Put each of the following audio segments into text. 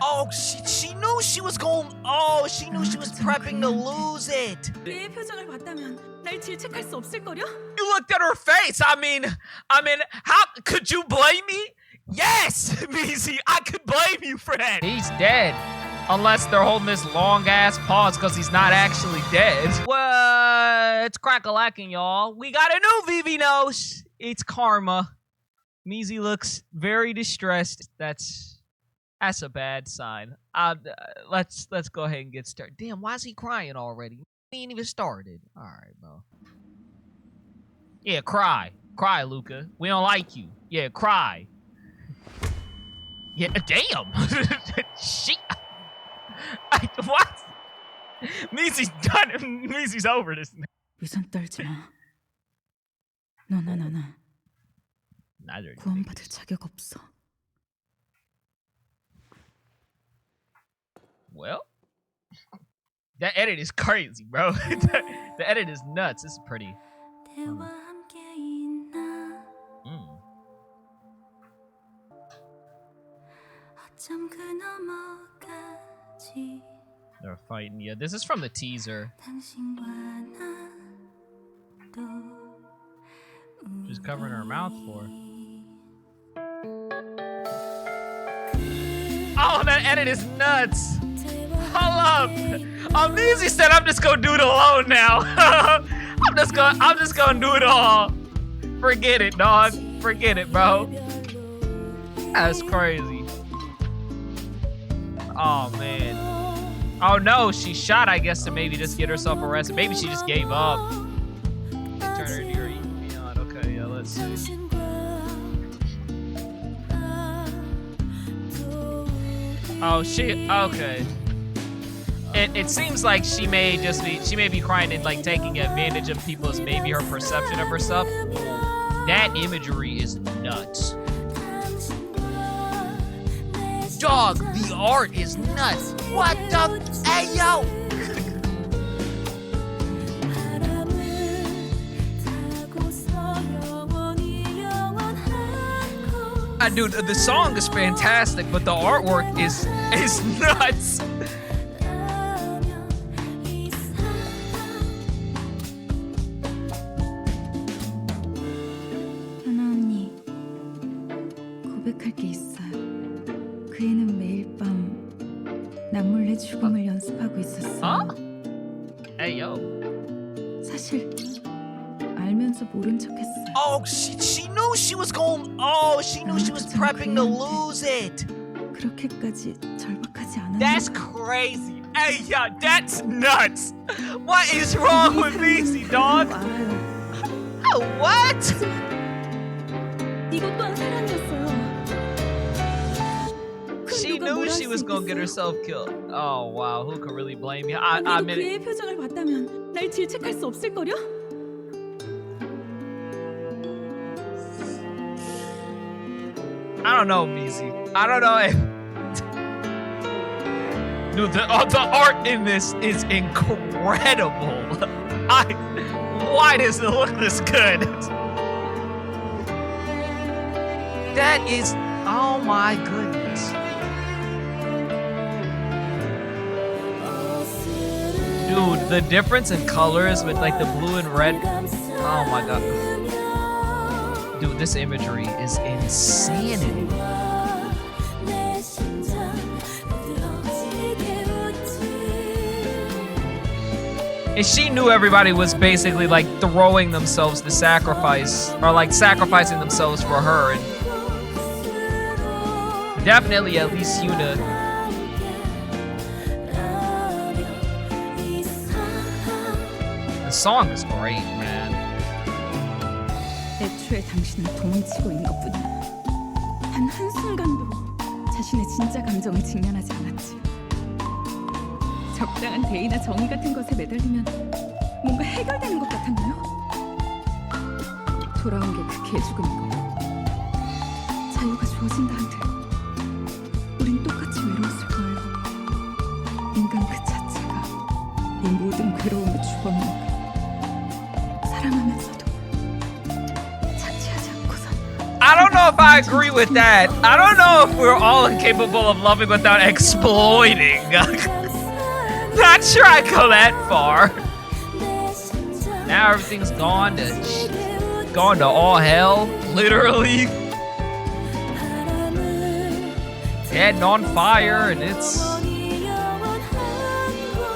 Oh, she knew she was going. Oh, she knew she was prepping to lose it. 얘의 표정을 봤다면 날 질책할 수 없을 거려? You looked at her face. I mean, how could you blame me? Yes, Mizi, I could blame you for that. He's dead. Unless they're holding this long ass pause because he's not actually dead. What's crack-a-lacking, y'all? We got a new VIVINOS. It's Karma. Mizi looks very distressed. That's a bad sign. Let's go ahead and get started. Damn, why is he crying already? We ain't even started. All right, bro. Yeah, cry, Luca. We don't like you. Yeah, cry. Yeah, damn. Shit. What? Mizi's done. Mizi's over this. 위선 떨지 마. 너나 구원받을 자격 없어. Well, that edit is crazy, bro. The edit is nuts. It's pretty. They're fighting. Yeah, this is from the teaser. She's covering her mouth for. Oh, that edit is nuts. Hold up. Mizi said I'm just gonna do it alone now. I'm just gonna do it all. Forget it, dog. Forget it, bro. That's crazy. Oh man. Oh no, she shot, I guess, to maybe just get herself arrested. Maybe she just gave up. Turn her into your beyond. Okay, yeah, let's see. Oh, okay. It seems like she may be crying and like taking advantage of people's maybe her perception of herself. That imagery is nuts. Dog, the art is nuts. What the? Hey, yo! Dude, the song is fantastic, but the artwork is nuts. 현아 언니, 고백할 게 있어요. 그 애는 매일 밤 남몰래 죽음을 연습하고 있었어요. Hey, yo. 사실 알면서 모른 척했어요. Oh, she knew she was going. Oh, she knew she was prepping to lose it. 그렇게까지 절박하지 않았는데. That's crazy. Hey, yo, that's nuts. What is wrong with Mizi, dog? Oh, what? 이것 또한 사랑이었어요. She knew she was gonna get herself killed. Oh wow, who could really blame you? I admit it. 그의 표정을 봤다면 날 질책할 수 없을 거려? I don't know, Mizi. I don't know if... Dude, the art in this is incredible. Why does it look this good? That is... Oh my goodness. Dude, the difference in colors with like the blue and red. Oh my god. Dude, this imagery is insanity. And she knew everybody was basically like throwing themselves to sacrifice, or like sacrificing themselves for her. And definitely at least Hyuna. The song is great, man. 애초에 당신은 도망치고 있는 것뿐이야. 단 한순간도 자신의 진짜 감정을 직면하지 않았지. 적당한 대의나 정의 같은 것에 매달리면 뭔가 해결되는 것 같았나요? 돌아온 게 그 개죽음이고 자유가 주어진다 한들 우린 똑같이 외로웠을 거예요. 인간 그 자체가 이 모든 괴로움의 주범이니까. 사랑하면서도 I don't know if I I agree with that. I don't know if we're all incapable of loving without exploiting. Not sure I'd go that far. Now everything's gone to all hell, literally. Heading on fire, and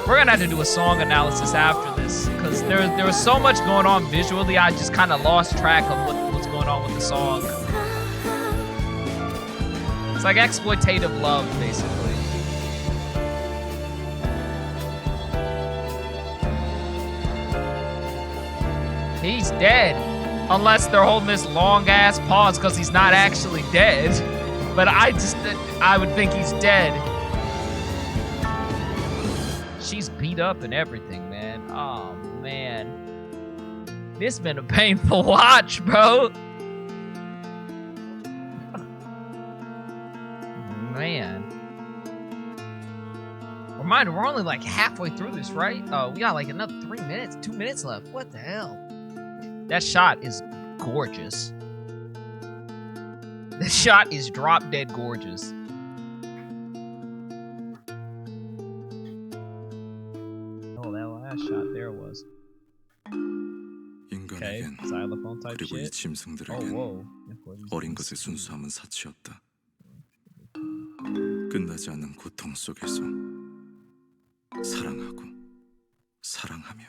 we're gonna have to do a song analysis after this, because there was so much going on visually, I just kind of lost track of what's going on with the song. It's like exploitative love, basically. He's dead. Unless they're holding this long-ass pause because he's not actually dead. But I would think he's dead. She's beat up and everything, man. Oh, man. This has been a painful watch, bro. Man. Reminder, we're only like halfway through this, right? Oh, we got like another 3 minutes, 2 minutes left. What the hell? That shot is gorgeous. The shot is drop dead gorgeous. Oh, that last shot there was. Okay, xylophone type shit. Oh, whoa. 어린 것의 순수함은 사치였다. 끝나지 않는 고통 속에서 사랑하고 사랑하며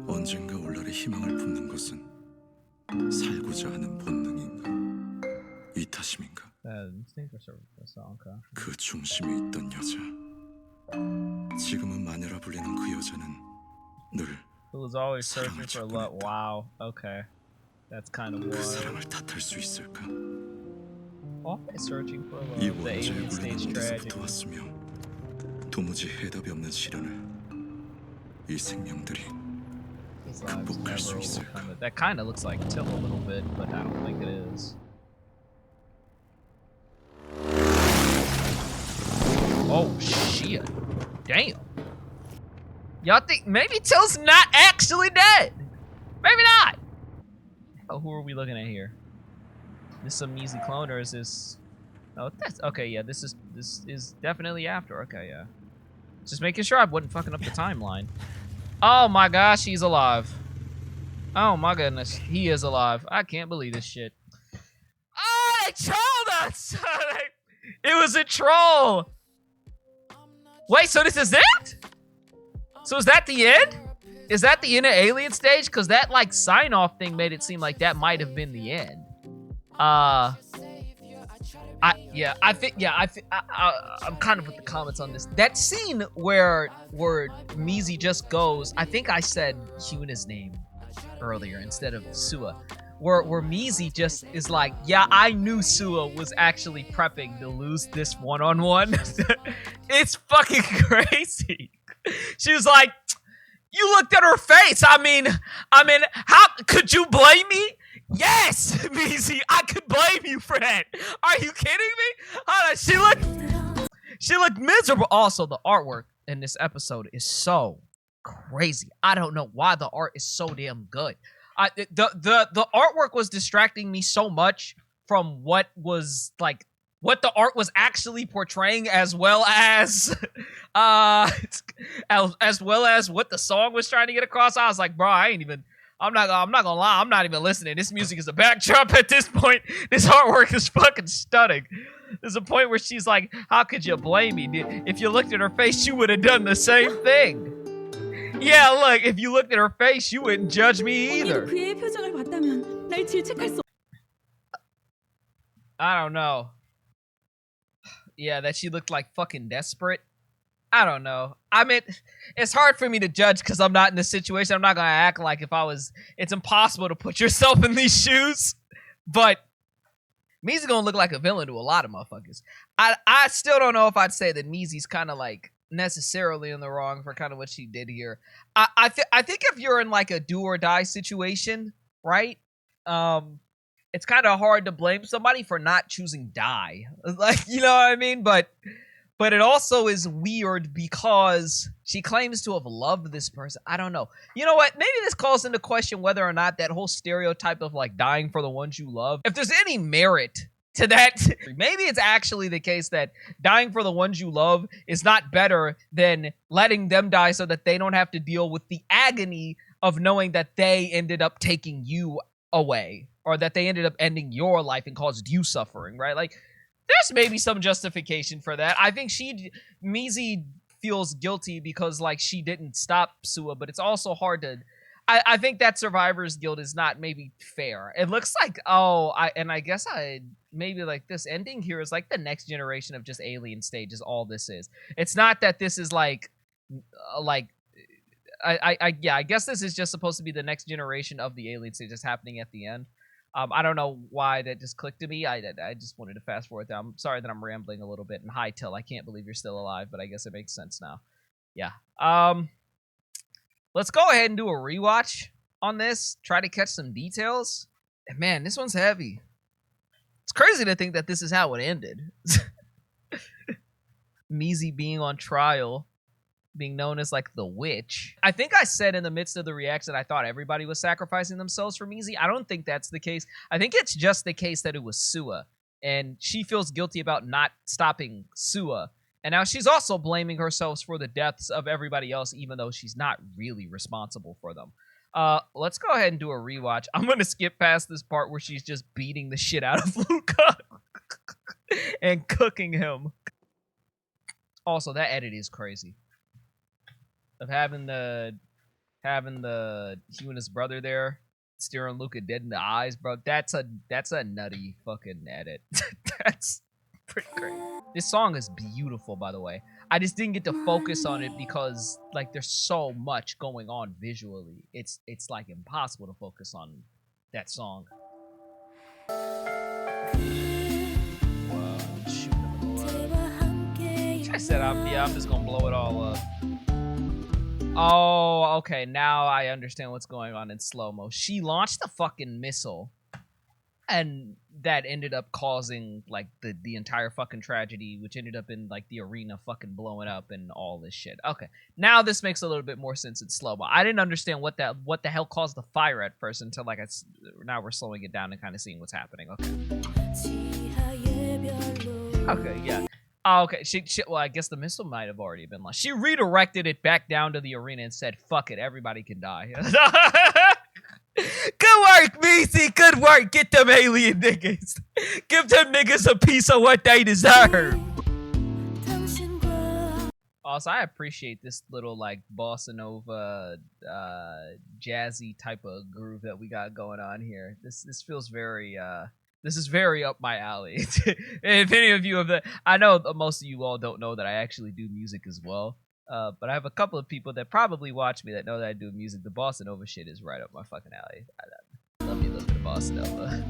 언젠가 올날의 희망을 품는 것은 살고자 하는 본능인가 이타심인가 그 중심에 있던 여자 지금은 마녀라 불리는 그 여자는 늘 Who was always searching for love. Wow, okay. That's kind of 그 wild. 사랑을 탓할 수 있을까? Always searching for love. 이 The 원죄의 alien 굴레는 stage tragedy. 어디서부터 왔으며 도무지 해답이 없는 시련을 이 생명들이 His lives 극복할 수 never 있을까? overcome it. That kind of looks like Till a little bit, but I don't think it is. Oh shit! Damn. Y'all think maybe Till's not actually dead? Maybe not. Oh, who are we looking at here? This some Mizi clone, or is this? Oh, that's okay. Yeah, this is definitely after. Okay, yeah. Just making sure I wasn't fucking up the timeline. Oh my gosh, he's alive. Oh my goodness, he is alive. I can't believe this shit. Oh, they trolled us! It was a troll! Wait, so this is it? So is that the end? Is that the end of Alien Stage? Because that, like, sign-off thing made it seem like that might have been the end. I'm kind of with the comments on this. That scene where Mizi just goes, I think I said Hyuna's name earlier instead of Sua, where Mizi just is like, yeah, I knew Sua was actually prepping to lose this one-on-one. It's fucking crazy. She was like, you looked at her face. I mean, how could you blame me? Yes, Mizi, I could blame you for that. Are you kidding me? Hold on, she looked miserable. Also, the artwork in this episode is so crazy. I don't know why the art is so damn good. The artwork was distracting me so much from what the art was actually portraying, as well as as well as what the song was trying to get across. I was like, bro, I'm not gonna lie, I'm not even listening. This music is a backdrop at this point. This artwork is fucking stunning. There's a point where she's like, how could you blame me? If you looked at her face, you would have done the same thing. Yeah, look, if you looked at her face, you wouldn't judge me either. 그의 표정을 봤다면 날 질책할 수. I don't know. Yeah, that she looked like fucking desperate. I don't know. I mean, it's hard for me to judge because I'm not in this situation. I'm not gonna act like if I was. It's impossible to put yourself in these shoes. But Mizi's gonna look like a villain to a lot of motherfuckers. I still don't know if I'd say that Mizi's kind of like necessarily in the wrong for kind of what she did here. I think if you're in like a do or die situation, right? It's kind of hard to blame somebody for not choosing die. Like, you know what I mean? But But it also is weird because she claims to have loved this person. I don't know. You know what? Maybe this calls into question whether or not that whole stereotype of like dying for the ones you love, if there's any merit to that. Maybe it's actually the case that dying for the ones you love is not better than letting them die so that they don't have to deal with the agony of knowing that they ended up taking you away, or that they ended up ending your life and caused you suffering, right? Like, there's maybe some justification for that. I think Mizi feels guilty because, like, she didn't stop Sua, but it's also hard to... I think that survivor's guilt is not maybe fair. It looks like, I guess maybe like this ending here is like the next generation of just alien stage is all this is. It's not that this is like I guess this is just supposed to be the next generation of the alien stage that's happening at the end. I don't know why that just clicked to me. I just wanted to fast forward down. I'm sorry that I'm rambling a little bit. And hi, Till, I can't believe you're still alive, but I guess it makes sense now. Yeah. Let's go ahead and do a rewatch on this. Try to catch some details. And man, this one's heavy. It's crazy to think that this is how it ended. Mizi being on trial, being known as like the witch. I think I said in the midst of the reaction I thought everybody was sacrificing themselves for Mizi. I don't think that's the case. I think it's just the case that it was Sua, and she feels guilty about not stopping Sua. And now she's also blaming herself for the deaths of everybody else, even though she's not really responsible for them. Let's go ahead and do a rewatch. I'm going to skip past this part where she's just beating the shit out of Luca and cooking him. Also, that edit is crazy. Of having the Hyuna's brother there staring Luca dead in the eyes, bro. That's a nutty fucking edit. That's pretty great. This song is beautiful, by the way. I just didn't get to focus on it because like there's so much going on visually. It's like impossible to focus on that song. I said I'm just gonna blow it all up. Oh, okay. Now I understand what's going on in slow-mo. She launched a fucking missile, and that ended up causing like the entire fucking tragedy, which ended up in like the arena fucking blowing up and all this shit. Okay, now this makes a little bit more sense in slow-mo. I didn't understand what the hell caused the fire at first until like now we're slowing it down and kind of seeing what's happening. Okay, yeah. Oh, okay. Well, I guess the missile might have already been launched. She redirected it back down to the arena and said, "Fuck it, everybody can die." Good work, Mizi. Good work. Get them alien niggas. Give them niggas a piece of what they deserve. Also, I appreciate this little like bossa-nova, jazzy type of groove that we got going on here. This feels very this is very up my alley. If any of you have that, I know most of you all don't know that I actually do music as well. But I have a couple of people that probably watch me that know that I do music. The bossa nova shit is right up my fucking alley. I love me a little bit of bossa nova.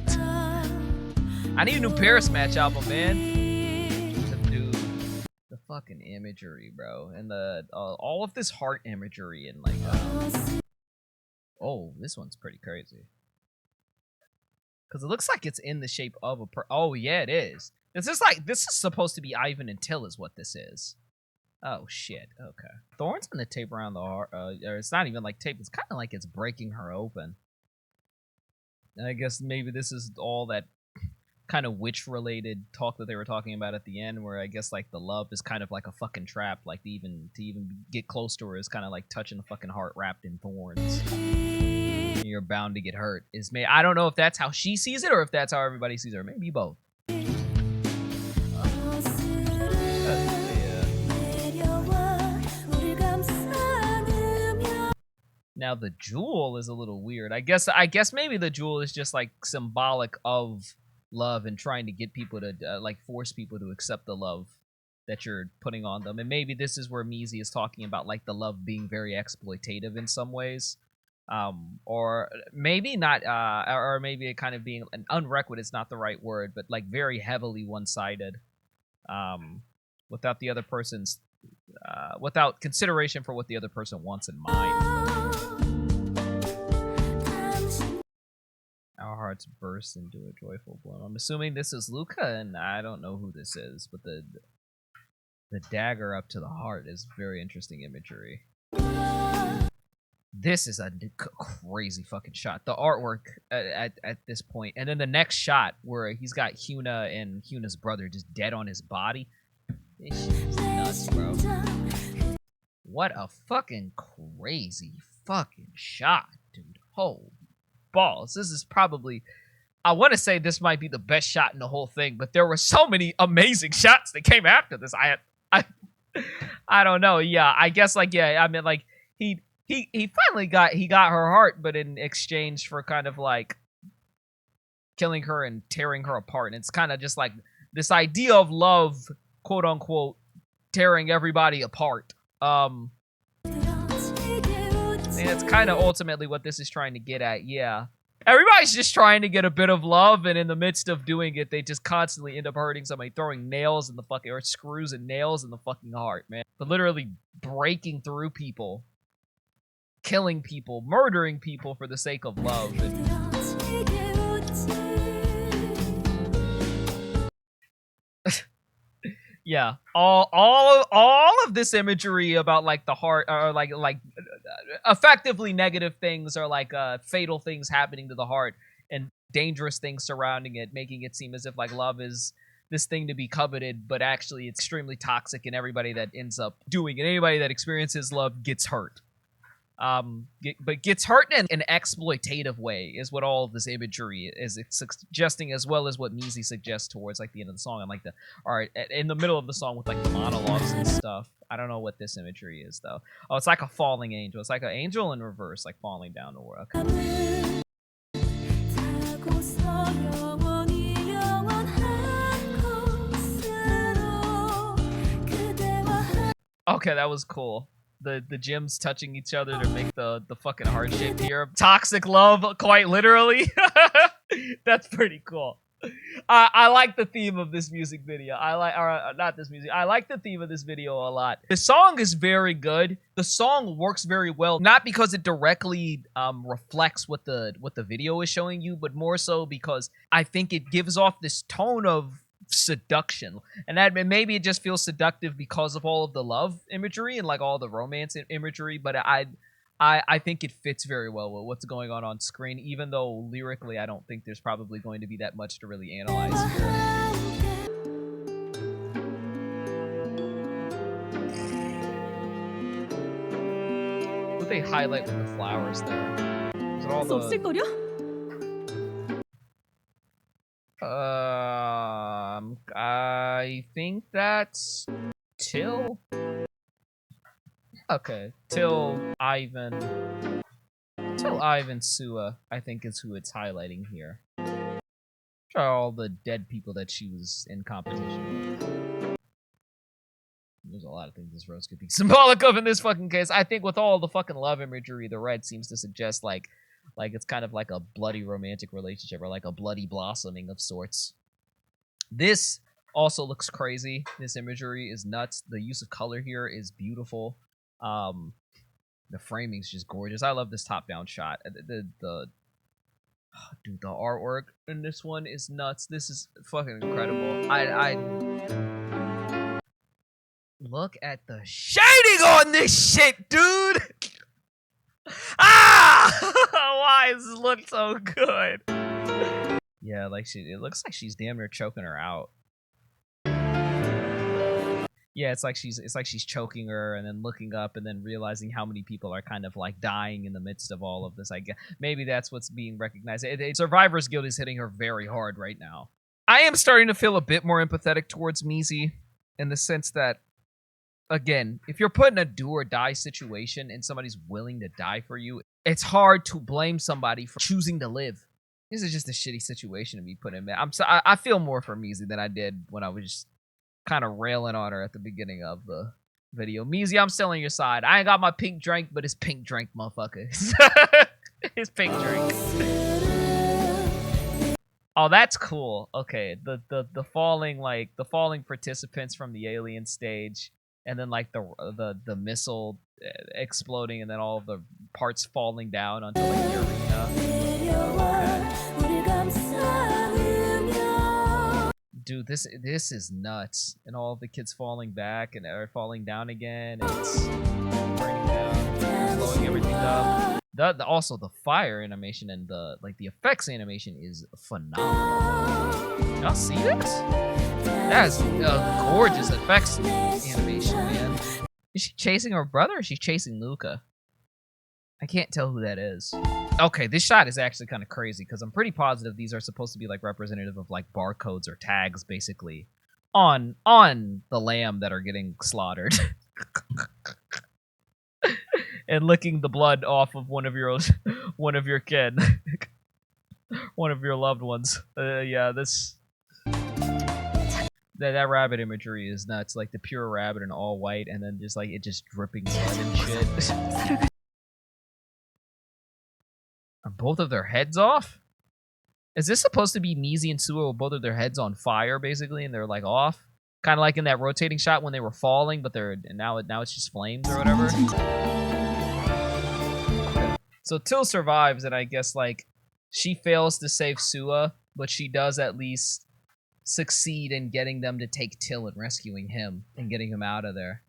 I need a new Paris Match album, man. Dude, the fucking imagery, bro, and the all of this heart imagery and like, oh, this one's pretty crazy. Because it looks like it's in the shape of a oh, yeah, it is. This is supposed to be Ivan and Till is what this is. Oh, shit. Okay. Thorns on the tape around the heart. Or it's not even like tape. It's kind of like it's breaking her open. And I guess maybe this is all that kind of witch-related talk that they were talking about at the end, where I guess like the love is kind of like a fucking trap. Like to even get close to her is kind of like touching a fucking heart wrapped in thorns. You're bound to get hurt. I don't know if that's how she sees it or if that's how everybody sees her. Maybe both. Now the jewel is a little weird. I guess maybe the jewel is just like symbolic of love and trying to get people to like force people to accept the love that you're putting on them. And maybe this is where Mizi is talking about like the love being very exploitative in some ways. Or maybe not, or maybe it kind of being an unrequited is not the right word, but like very heavily one-sided, without the other person's, without consideration for what the other person wants in mind. Our hearts burst into a joyful bloom. I'm assuming this is Luca, and I don't know who this is, but The dagger up to the heart is very interesting imagery. This is a crazy fucking shot. The artwork at this point, and then the next shot where he's got Hyuna and Hyuna's brother just dead on his body. This shit is nuts, bro. What a fucking crazy fucking shot, dude. Holy balls. This is probably, I want to say this might be the best shot in the whole thing, but there were so many amazing shots that came after this. I don't know. Yeah, I guess like, yeah, I mean like he finally got her heart, but in exchange for kind of like killing her and tearing her apart. And it's kind of just like this idea of love, quote unquote, tearing everybody apart. And it's kind of ultimately what this is trying to get at. Yeah. Everybody's just trying to get a bit of love, and in the midst of doing it, they just constantly end up hurting somebody, throwing nails in the fucking, or screws and nails in the fucking heart, man. But literally breaking through people, killing people, murdering people for the sake of love. Yeah, all of this imagery about like the heart, or like effectively negative things, or like fatal things happening to the heart, and dangerous things surrounding it, making it seem as if like love is this thing to be coveted, but actually it's extremely toxic, and everybody that ends up doing it, anybody that experiences love gets hurt. But gets hurt in an exploitative way is what all of this imagery is suggesting, as well as what Mizi suggests towards like the end of the song. And like in the middle of the song with like the monologues and stuff. I don't know what this imagery is though. Oh, it's like a falling angel. It's like an angel in reverse, like falling down to work. Okay, that was cool. The gems touching each other to make the fucking heart shape here. Toxic love, quite literally. That's pretty cool. I like the theme of this music video. I like the theme of this video a lot. The song is very good. The song works very well, not because it directly reflects what the video is showing you, but more so because I think it gives off this tone of seduction, and that maybe it just feels seductive because of all of the love imagery and like all the romance imagery, but I think it fits very well with what's going on screen, even though lyrically I don't think there's probably going to be that much to really analyze here. What they highlight with the flowers there? Is it all the... I think that's Till. Okay, Till Ivan Sua, I think is who it's highlighting here. All the dead people that she was in competition with. There's a lot of things this rose could be symbolic of in this fucking case. I think with all the fucking love imagery, the red seems to suggest like it's kind of like a bloody romantic relationship, or like a bloody blossoming of sorts. This also looks crazy. This imagery is nuts. The use of color here is beautiful. The framing's just gorgeous. I love this top-down shot. Dude, the artwork in this one is nuts. This is fucking incredible. I look at the shading on this shit, dude. Why does this look so good? Yeah, like it looks like she's damn near choking her out. Yeah, it's like she's choking her and then looking up and then realizing how many people are kind of like dying in the midst of all of this. I guess maybe that's what's being recognized. Survivor's Guild is hitting her very hard right now. I am starting to feel a bit more empathetic towards Mizi, in the sense that, again, if you're put in a do or die situation and somebody's willing to die for you, it's hard to blame somebody for choosing to live. This is just a shitty situation to be put in. I feel more for Mizi than I did when I was just kind of railing on her at the beginning of the video. Mizi, I'm still on your side. I ain't got my pink drink, but it's pink drink, motherfucker. It's pink drink. Oh, that's cool. Okay, the falling participants from the alien stage, and then like the missile exploding, and then all of the parts falling down onto like the arena. Okay. dude, this is nuts. And all of the kids falling back and are falling down again. And it's burning down, blowing everything up. Also the fire animation and the effects animation is phenomenal. Y'all see this? That's gorgeous effects animation, man. Is she chasing her brother or is she chasing Luca? I can't tell who that is. Okay, this shot is actually kind of crazy because I'm pretty positive these are supposed to be like representative of like barcodes or tags, basically, on the lamb that are getting slaughtered. And licking the blood off of one of your kin, one of your loved ones. Yeah, that rabbit imagery is nuts. Like the pure rabbit in all white, and then just like it just dripping blood and shit. Are both of their heads off? Is this supposed to be Mizi and Suo with both of their heads on fire, basically, and they're like off? Kind of like in that rotating shot when they were falling, but now it's just flames or whatever. Okay. So Till survives, and I guess like she fails to save Sua, but she does at least succeed in getting them to take Till and rescuing him and getting him out of there.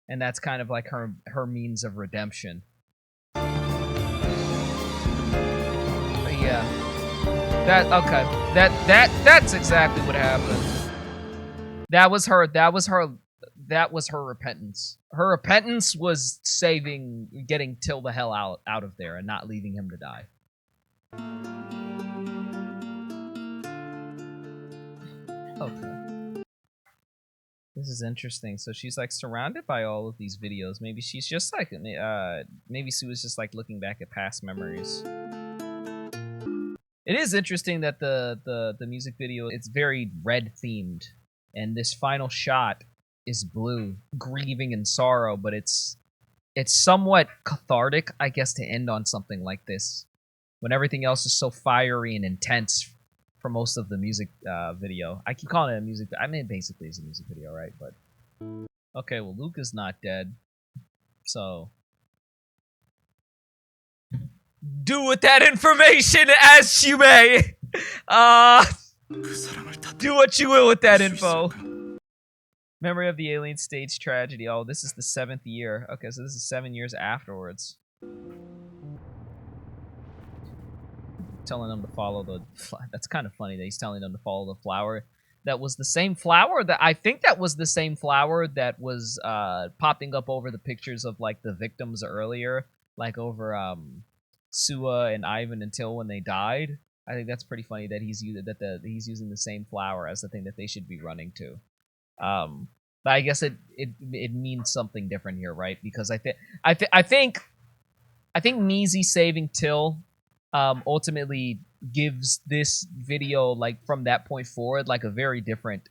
And that's kind of like her means of redemption. Yeah. That's exactly what happened. That was her repentance. Her repentance was getting Till the hell out of there and not leaving him to die. Okay. This is interesting. So she's like surrounded by all of these videos. Maybe she's just like maybe Sue was just like looking back at past memories. It is interesting that the music video, it's very red themed, and this final shot is blue, grieving and sorrow, but it's somewhat cathartic, I guess, to end on something like this when everything else is so fiery and intense for most of the music video. I keep calling it a music. I mean, basically, it's a music video, right? But okay, well, Luca's not dead, so. Do with that information as you may. Do what you will with that info. Memory of the alien stage tragedy. Oh, this is the 7th year. Okay, so this is 7 years afterwards. Telling them to follow the... That's kind of funny that he's telling them to follow the flower. That was the same flower that... I think that was the same flower that was popping up over the pictures of, like, the victims earlier. Like, over, Sua and Ivan and Till when they died. I think that's pretty funny that he's using the same flower as the thing that they should be running to. But I guess it means something different here, right? Because I think Mizi saving Till ultimately gives this video, like, from that point forward, like a very different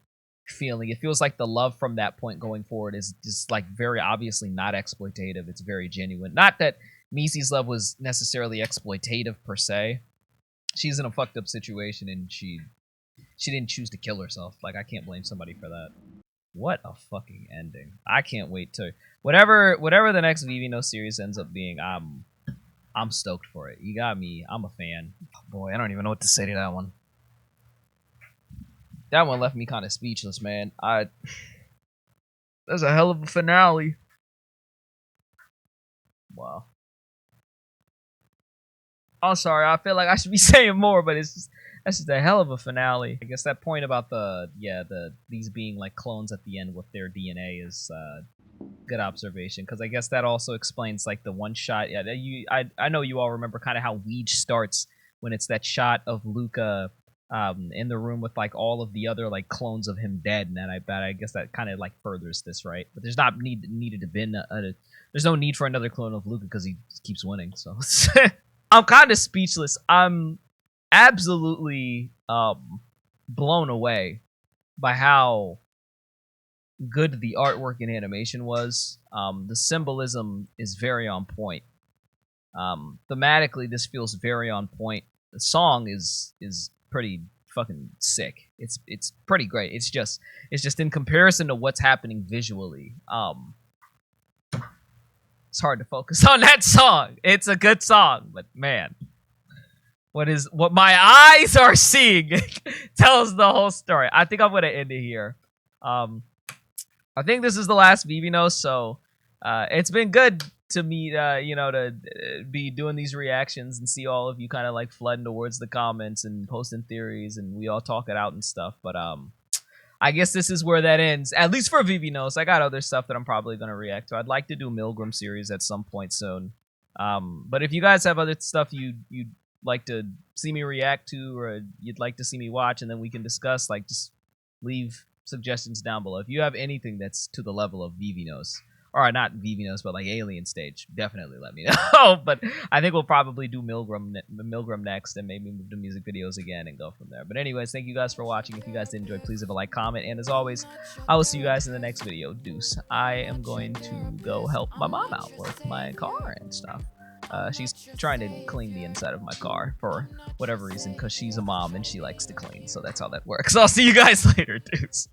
feeling. It feels like the love from that point going forward is just like very obviously not exploitative. It's very genuine. Not that Mizi's love was necessarily exploitative per se. She's in a fucked up situation and she didn't choose to kill herself. Like, I can't blame somebody for that. What a fucking ending. I can't wait to whatever the next VIVINOS series ends up being, I'm stoked for it. You got me. I'm a fan. Oh, boy, I don't even know what to say to that one. That one left me kind of speechless, man. That's a hell of a finale. Wow. I'm sorry, I feel like I should be saying more, but that's just a hell of a finale. I guess that point about these being like clones at the end with their DNA is good observation, because I guess that also explains like the one shot. Yeah, I know you all remember kind of how Weege starts when it's that shot of Luca in the room with like all of the other like clones of him dead, and then I guess that kind of like furthers this, right? But there's not needed to been there's no need for another clone of Luca because he keeps winning. So I'm kind of speechless. I'm absolutely blown away by how good the artwork and animation was. The symbolism is very on point. Thematically, this feels very on point. The song is pretty fucking sick. It's pretty great. It's just in comparison to what's happening visually. It's hard to focus on that song. It's a good song, but man, what my eyes are seeing tells the whole story. I think I'm gonna end it here. I think this is the last VIVINOS, so it's been good to meet, to be doing these reactions and see all of you kind of like flooding towards the comments and posting theories, and we all talk it out and stuff. But I guess this is where that ends, at least for VIVINOS. I got other stuff that I'm probably gonna react to. I'd like to do Milgram series at some point soon. But if you guys have other stuff you'd like to see me react to, or you'd like to see me watch, and then we can discuss, like, just leave suggestions down below. If you have anything that's to the level of VIVINOS, or not VIVINOS, but like Alien Stage, definitely let me know. But I think we'll probably do Milgram next, and maybe move to music videos again and go from there. But anyways, thank you guys for watching. If you guys did enjoy, please leave a like, comment, and as always, I will see you guys in the next video. Deuce. I am going to go help my mom out with my car and stuff. She's trying to clean the inside of my car for whatever reason, because she's a mom and she likes to clean. So that's how that works. I'll see you guys later, dudes.